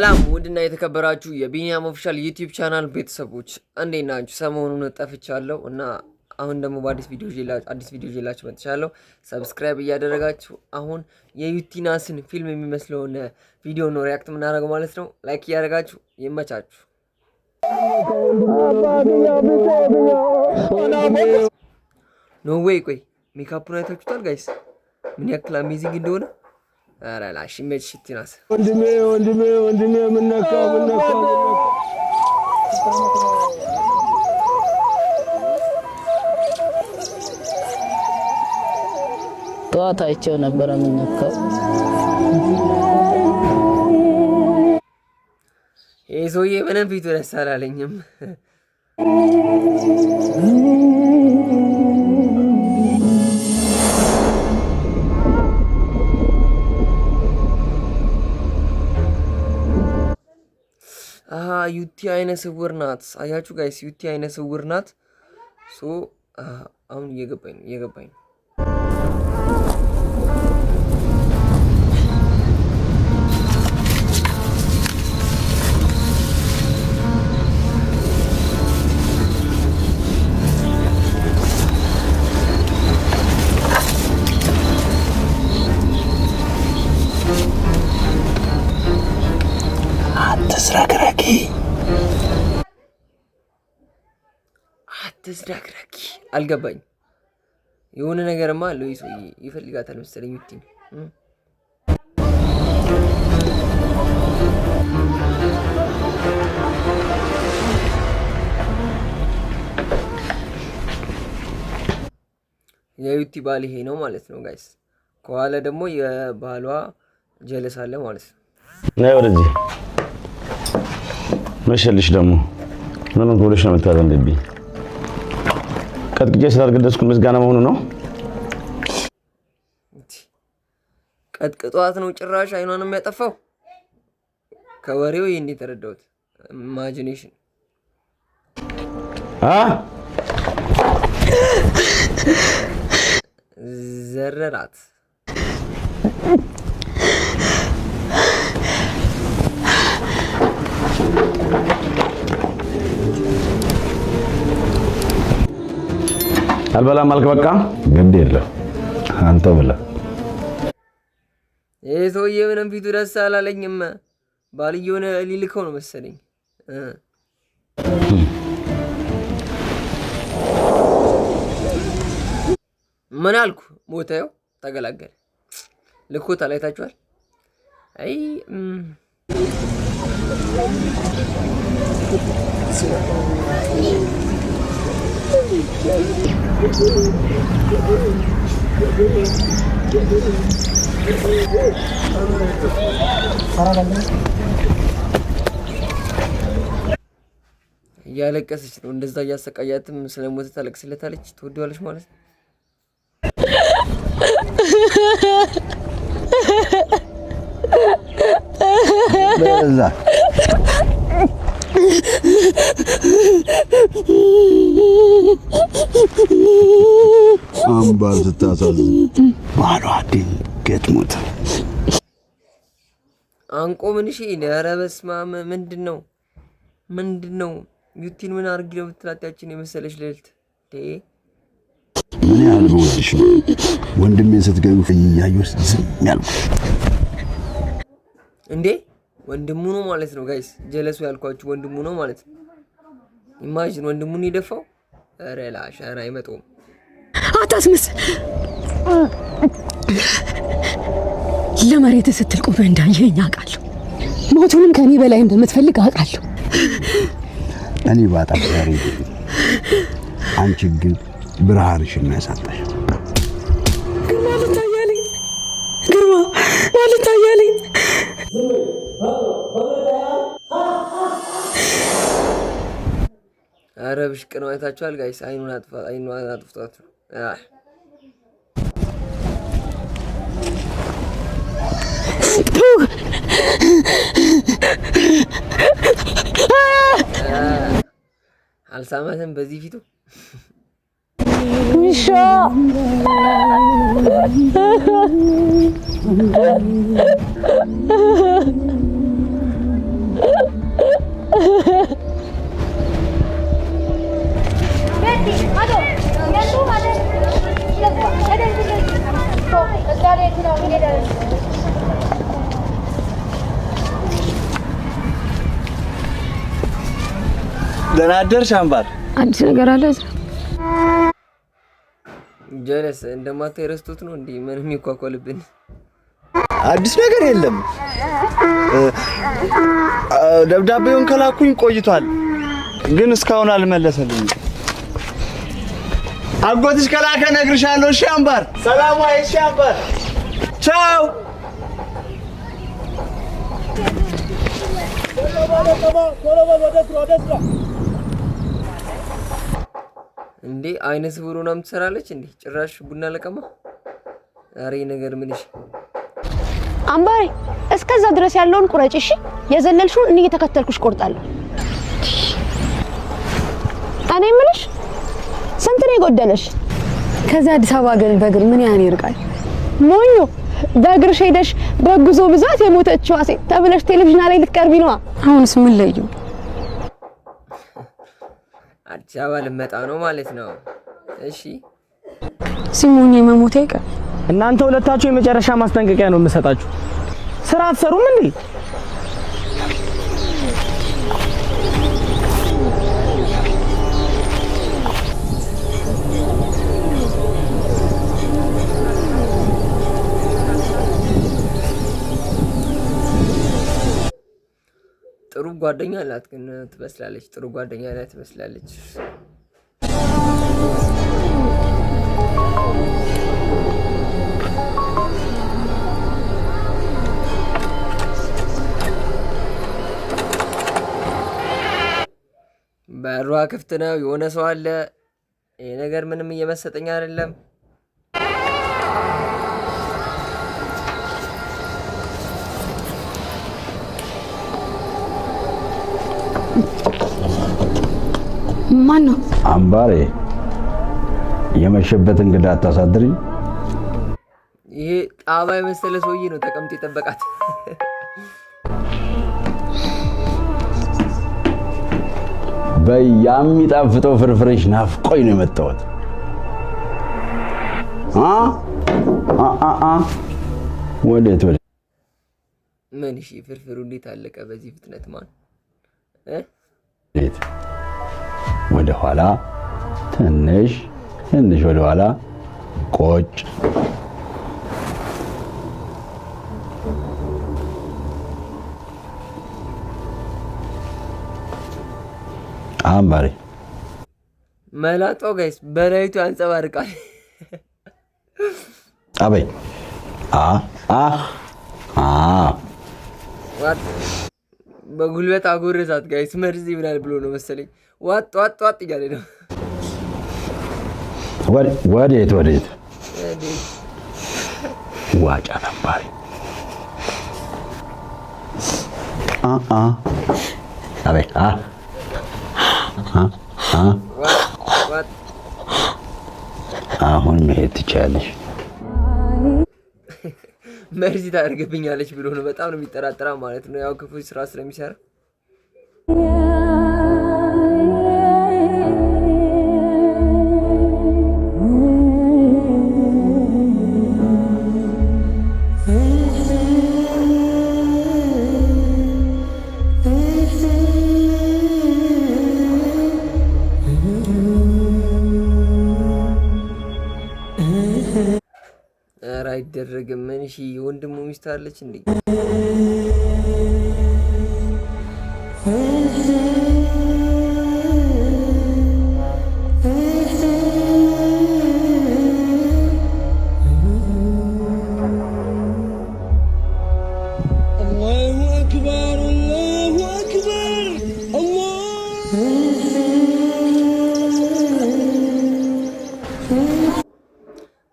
ሰላም ውድና የተከበራችሁ የቢኒያም ኦፊሻል ዩቲዩብ ቻናል ቤተሰቦች እንዴት ናችሁ? ሰሞኑን ጠፍቻለሁ እና አሁን ደግሞ በአዲስ ቪዲዮ ይዤላችሁ መጥቻለሁ። ሰብስክራይብ እያደረጋችሁ አሁን የዩቲናስን ፊልም የሚመስለውን ቪዲዮ ነው ሪያክት የምናደርገው ማለት ነው። ላይክ እያደረጋችሁ ይመቻችሁ። ኖ ዌይ ቆይ ሜካፑን አይታችሁታል ጋይስ? ምን ያክል አሜዚንግ እንደሆነ ኧረ ላሽ ኢሜጅ ዩቲናስ ወንድሜ ምነካ ጠዋት አይቼው ነበር ምነካው። ይሄ ሰውዬ ምንም ፊቱ ደስ አላለኝም። ዩቲ አይነ ስውር ናት። አያችሁ ጋይስ ዩቲ አይነ ስውር ናት። ሶ አሁን እየገባኝ ነው። አትዝረክረኪ አልገባኝ። የሆነ ነገርማ አለው ይሄ ሰውዬ ይፈልጋታል መሰለኝ ዩቲ። የዩቲ ባል ይሄ ነው ማለት ነው ጋይስ። ከኋላ ደግሞ የባሏ ጀለስ አለ ማለት ነው። ነይ ወደዚህ መሸልሽ ደግሞ ምንም ጎልሽ ነው የምታዘንብኝ። ቀጥቅጬ ስላልገደስኩ ምስጋና መሆኑ ነው። ቀጥቅጧት ነው ጭራሽ አይኗን የሚያጠፋው። ከወሬው ይሄን የተረዳሁት ኢማጂኔሽን ዘረራት። አልበላም አልክ። በቃ ግድ የለም አንተው ብላ። ይሄ ሰውዬ ምንም ፊቱ ደስ አላለኝም። ባልየውን ሊልከው ነው መሰለኝ። ምን አልኩ? ሞተው ተገላገለ። ልኮታል። አይታችኋል? አይ እያለቀሰች ነው። እንደዛ እያሰቃያትም ስለሞተ ታለቅስለታለች። ትወደዋለች ማለት ነው። በዛ አምባር ስታሳዝን ባሏ ድንገት ሞተ። አንቆ ምን እሺ፣ ኧረ በስመ አብ ምንድን ነው? ዩቲን ምን አድርጊ ነው የምትላት ያችን የመሰለች ልዕልት? ምን ያህል በወድሽ ነው ወንድሜን ስትገኙ እያየሁ ዝም ያልኩ እንዴ? ወንድሙ ነው ማለት ነው ጋይስ። ጀለሱ ያልኳችሁ ወንድሙ ነው ማለት ነው። ኢማጂን ወንድሙን ይደፋው። ኧረ ላሽ ኧረ አይመጣውም። አታስመስል። ለመሬት ስትል ቁመህ እንዳየኸኝ አውቃለሁ። ሞቱንም ከኔ በላይ እንደምትፈልግ አውቃለሁ። እኔ ባጣሽ ዛሬ አንቺ ግን ብርሃንሽን ነው ያሳጣሽ። ግርማ ማለት አያለኝ ኧረ ብሽቅ ነው። አይታችኋል ጋይስ? አይኑን አጥፍቷት ነው። አልሳማትም በዚህ ፊቱ ውሻ ደህና አደርሽ አምባር? አዲስ ነገር አለ? ጀለስ እንደማታይ ረስቶት ነው እንዴ? ምንም ይኳኳልብን አዲስ ነገር የለም። ደብዳቤውን ከላኩኝ ቆይቷል፣ ግን እስካሁን አልመለሰልኝም። አጎትሽ ከላከ እነግርሻለሁ። እሺ አምባር፣ ሰላም ዋይ። እሺ አምባር፣ ቻው። እንዴ አይነ ስውር ሆናም ትሰራለች እንዴ? ጭራሽ ቡና ለቀማ። ኧረ ነገር ምንሽ አምባሬ፣ እስከዛ ድረስ ያለውን ቁረጭ እሺ። የዘለልሽውን እኔ እየተከተልኩሽ ቆርጣለሁ። እኔ የምልሽ ስንት ነው የጎደለሽ? ከዚህ አዲስ አበባ ግን በእግር ምን ያህል ይርቃል? ሞኞ፣ በእግርሽ ሄደሽ በጉዞ ብዛት የሞተችው ሴት ተብለሽ ቴሌቪዥን ላይ ልትቀርቢ ነዋ። አሁንስ ምን ለዩ? አዲስ አበባ ልመጣ ነው ማለት ነው። እሺ ሲሞኝ መሞቴ አይቀር። እናንተ ሁለታችሁ የመጨረሻ ማስጠንቀቂያ ነው የምሰጣችሁ። ስራ አትሰሩም እንዴ? ጥሩ ጓደኛ አላት ግን ትመስላለች። ጥሩ ጓደኛ ላይ ትመስላለች። በሯ ክፍት ነው። የሆነ ሰው አለ። ይሄ ነገር ምንም እየመሰጠኝ አይደለም። ማን ነው? አምባሬ፣ የመሸበት እንግዳ አታሳድሪኝ። ይሄ ጣባ የመሰለ ሰውዬ ነው ተቀምጦ የጠበቃት። በያሚጣፍጠው ፍርፍርሽ ናፍቆኝ ነው የመጣሁት። ወዴት? ምን? እሺ ፍርፍሩ እንዴት አለቀ በዚህ ፍጥነት? ማን ወደ ኋላ ትንሽ ወደ ኋላ ቆጭ። አምባሬ መላጣው ጋይስ በላይቱ ያንጸባርቃል። አበይ ዋት በጉልበት አጎረሳት ጋይስ። መርዝ ይብላል ብሎ ነው መሰለኝ። ዋጥ ዋጥ ዋጥ እያለ ነው። ወዴት? ዋጫ ነባሪ አበይ አሁን መሄድ ትችያለሽ። መርዚ ታደርግብኛለች ብሎ ነው። በጣም ነው የሚጠራጠራ ማለት ነው። ያው ክፉ ስራ ስለሚሰራ አይደረግም። ምን? እሺ ወንድሙ ሚስት አለች እንዴ?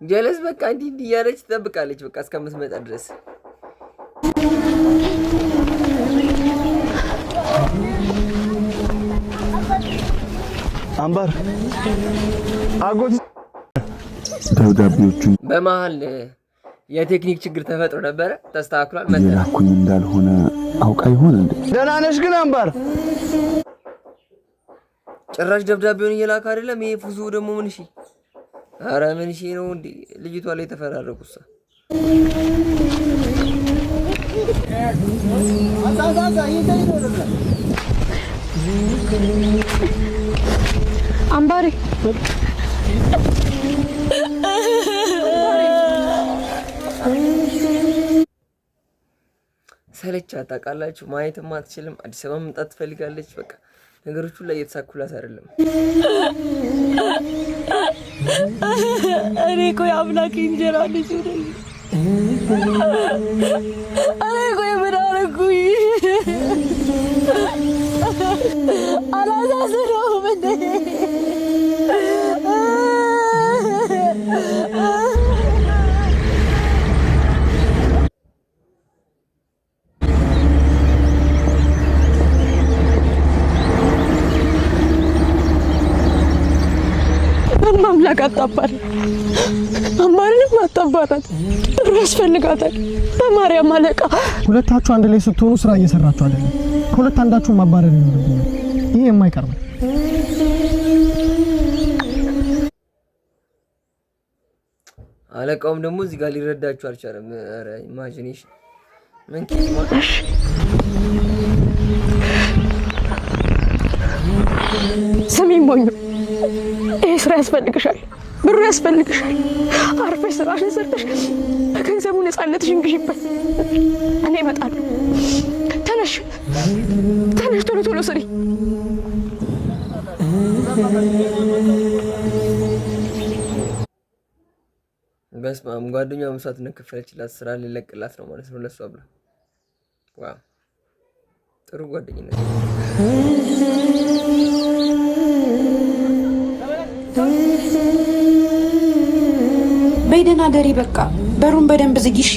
ጀለስ በቃ እንዲህ እያለች ትጠብቃለች በቃ እስከምትመጣ ድረስ። አምባር አጎት ደብዳቤዎቹን በመሀል የቴክኒክ ችግር ተፈጥሮ ነበረ። ተስተካክሏል። የላኩኝ እንዳልሆነ አውቃ ይሆን እንዴ? ደህና ነሽ ግን አምባር? ጭራሽ ደብዳቤውን እየላከ አይደለም። ይሄ ፉዙ ደግሞ ምን? እሺ ኧረ ምን እሺ ነው እንዴ? ልጅቷ ላይ ተፈራረቁሳ። አምባሬ ሰለቻት ታውቃላችሁ። ማየትም አትችልም። አዲስ አበባ መምጣት ትፈልጋለች። በቃ ነገሮቹ ላይ እየተሳኩላት አይደለም። እኔ እኮ የአምላክ እንጀራ ልጅ ነኝ። እኔ እኮ ምን አደረኩኝ? አላሳዝነውም እንዴ? ማምላክ አጣባል አማርንም አጣባራት ያስፈልጋታል። በማርያም አለቃ ሁለታችሁ አንድ ላይ ስትሆኑ ስራ እየሰራችሁ አይደለም። ከሁለት አንዳችሁ ማባረር ይኖርብኛል። ይሄ የማይቀር ነው። አለቃውም ደግሞ እዚህ ጋር ሊረዳችሁ አልቻለም። ኧረ ኢማጂኔሽን ምን ኪማ ስሚኝ ሞኝ ይሄ ስራ ያስፈልግሻል። ብሩ ያስፈልግሻል። አርፈሽ ስራሽን ሰርተሽ በገንዘቡ ነፃነትሽን ግዢበት። እኔ እመጣለሁ። ተነሽ ተነሽ፣ ቶሎ ቶሎ ስሪ። በስመ አብ። ጓደኛዋ መስዋዕትነት ከፈለችላት ስራ ሊለቅላት ነው ማለት ነው ለሷ ብላ። ዋው ጥሩ ጓደኝነት። በይደና ደሪ በቃ በሩን በደንብ ዝጊ እሺ።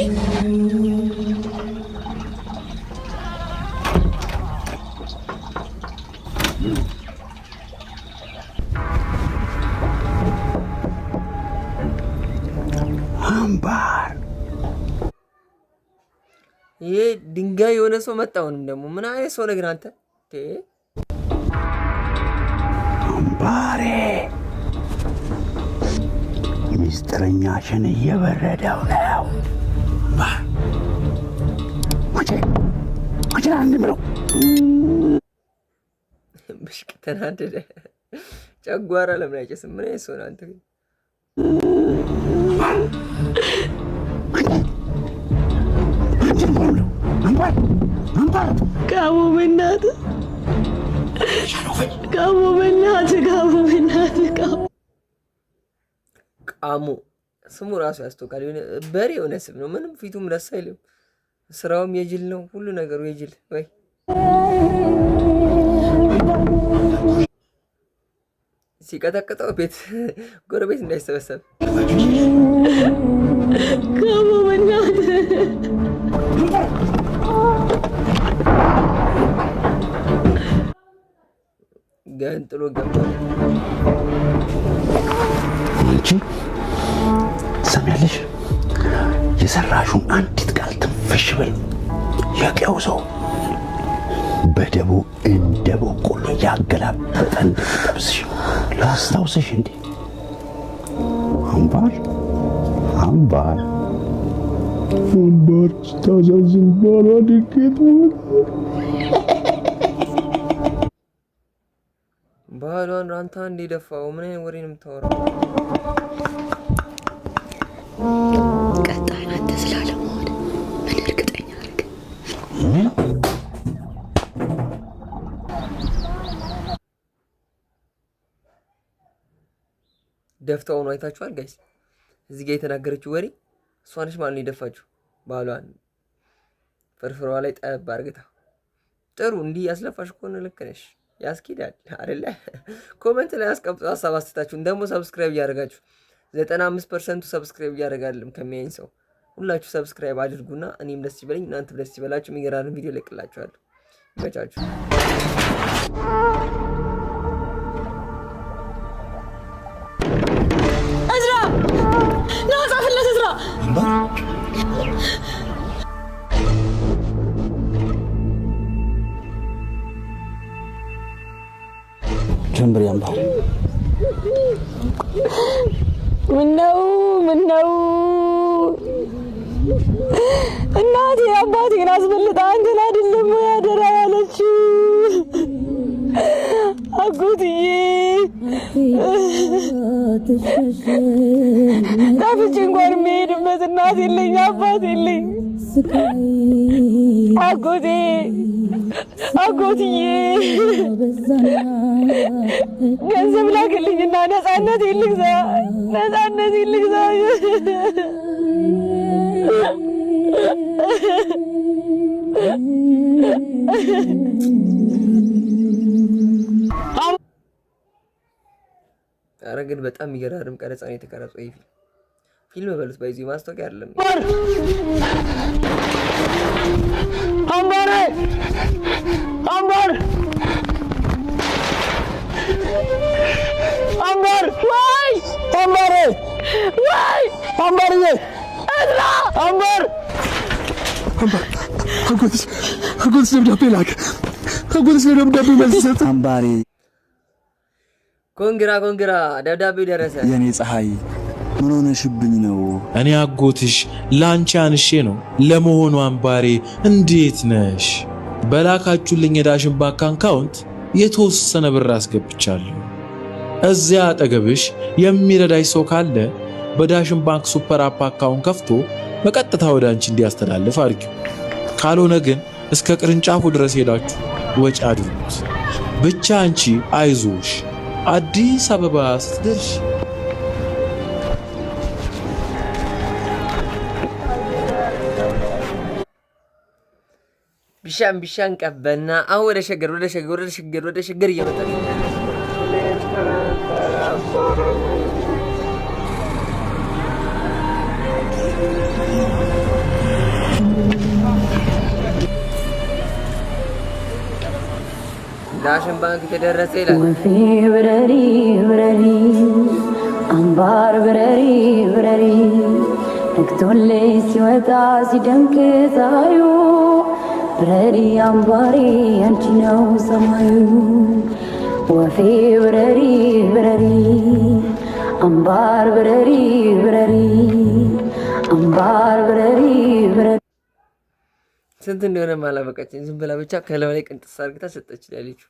አምባር ይሄ ድንጋይ የሆነ ሰው መጣውንም ደግሞ ምን አይነት ሰው ነገር አንተ አምባሬ ሚስጥረኛሽን እየበረደው ነው። መቼ አንድ ብለው ብሽቅ ተናደደ። ጨጓራ ለምን አይጨስም? ምን አይነት ሰው ነው አንተ? ቃሙ በእናትህ ቃሙ በእናትህ ቃሙ በእናትህ ቃሙ ስሙ ራሱ ያስተውቃል። የሆነ በሬ የሆነ ስም ነው። ምንም ፊቱም ደስ አይልም። ስራውም የጅል ነው። ሁሉ ነገሩ የጅል ወይ ሲቀጠቅጠው ቤት ጎረቤት እንዳይሰበሰብ ቃሙ በእናትህ ገንጥሎ ገባ። አንቺ ሰሚያለሽ? የሰራሹን አንዲት ቃል ትንፍሽ ብል የቀው ሰው በደቡ እንደ በቆሎ ያገላበጠ እንደጠብስሽ ላስታውስሽ እንዴ? አምባር አምባር አምባር ስታሳዝን ባሏ ድቄት ባህሏን አንተ እንደ ደፋው ምን አይነት ወሬ ነው የምታወራው? ቀጣይ አንተ ስላለመሆን ምን እርግጠኛ አድርግ። ደፍታው ነው። አይታችኋል ጋይስ? እዚህ ጋር የተናገረችው ወሬ እሷ ነች ማለት ነው የደፋችሁ ባህሏን ፍርፍሯ ላይ ጠብ አርግታ። ጥሩ እንዲህ ያስለፋሽ ከሆነ ልክ ነሽ። ያስኪዳል አይደለ? ኮሜንት ላይ አስቀምጡ ሀሳብ አስተያየታችሁን። ደግሞ ሰብስክራይብ እያደረጋችሁ 95% ሰብስክራይብ እያደረጋለም ከሚያይን ሰው ሁላችሁ ሰብስክራይብ አድርጉና እኔም ደስ ይበለኝ እናንተም ደስ ይበላችሁ። የሚገራርን ቪዲዮ ለቅላችኋለሁ። ይመቻችሁ። እዝራ ና ጻፍለት እዝራ ጀምር ያምባር ምነው እናቴ አባቴን አስበልጣ አንተን አይደለም ያደራ ያለችው ጠፍቼ እንኳን የምሄድበት እናት የለኝ አባት የለኝ። አጎትዬ ገንዘብ ላክልኝና ነፃነት ልግዛ። ኧረ ግን በጣም የሚገራርም ቀረጻ ነው የተቀረጸው። ይሄ ፊልም በሉት ባይዚ ማስታወቂያ አይደለም። አምባር ወይ አምባርዬ እዝራ አምባር አጎትስ ደብዳቤ ላከ። አጎትስ ደብዳቤ መልስ ሰጠ። አምባሬ ኮንግራ ደብዳቤው ደረሰ። የኔ ፀሐይ ምን ሆነሽብኝ ነው? እኔ አጎትሽ ላንቺ አንሼ ነው። ለመሆኑ አምባሬ እንዴት ነሽ? በላካችሁልኝ የዳሽን ባንክ አካውንት የተወሰነ ብር አስገብቻለሁ። እዚያ አጠገብሽ የሚረዳሽ ሰው ካለ በዳሽን ባንክ ሱፐር አፕ አካውንት ከፍቶ በቀጥታ ወደ አንቺ እንዲያስተላልፍ አድርጊው። ካልሆነ ግን እስከ ቅርንጫፉ ድረስ ሄዳችሁ ወጪ አድርጉት። ብቻ አንቺ አይዞሽ፣ አዲስ አበባ ስትደርሽ ቢሻን ቀበና። አሁን ወደ ሸገር እየመጣ ነው። ዳሽን ባንክ ተደረሰ ይላል። ወፌ ብረሪ አምባር ብረሪ ነግቶልኝ ሲወጣ ሲደምቅ ፀሐዩ ብረሪ አምባሬ አንቺ ነው ሰማዩ። ወፌ ብረሪ አምባር ብረሪ አምባር ብረሪ ስንት እንደሆነ ማላበቃችን ዝም ብላ ብቻ ከላው ላይ ቅንጥስ አርግታ ሰጠች ለልጁ።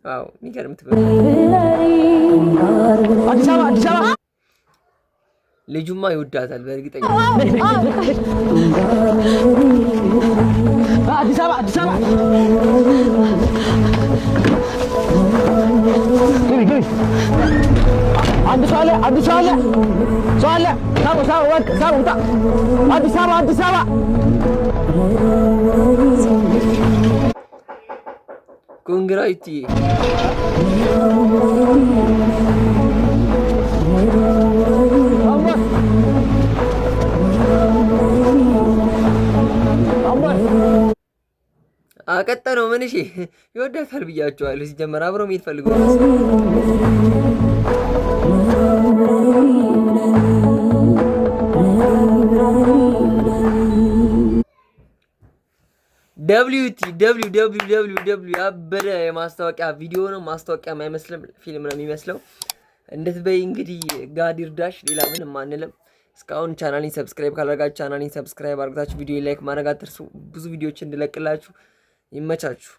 ዋው የሚገርም ትበል። አዲስ አበባ ልጁማ ይወዳታል በእርግጠኛ። አዲስ አበባ ግቢ አንድ ሰው አለ ሳቡ ውጣ። አዲስ አበባ ኮንግራይቲ አቀጠነው። ምን እሺ ይወዳታል ብያቸዋለሁ። ሲጀመር አብረው መሄድ ፈልጎ www ያበደ የማስታወቂያ ቪዲዮ ነው። ማስታወቂያ የማይመስልም ፊልም ነው የሚመስለው። እንድትበይ እንግዲህ ጋዲር ዳሽ ሌላ ምንም አንልም። እስካሁን ቻናሌን ሰብስክራይብ ካላደረጋችሁ ቻናሌን ሰብስክራይብ አድርጋችሁ ቪዲዮ ላይክ ማድረግ አትርሱ። ብዙ ቪዲዮዎች እንድለቅላችሁ ይመቻችሁ።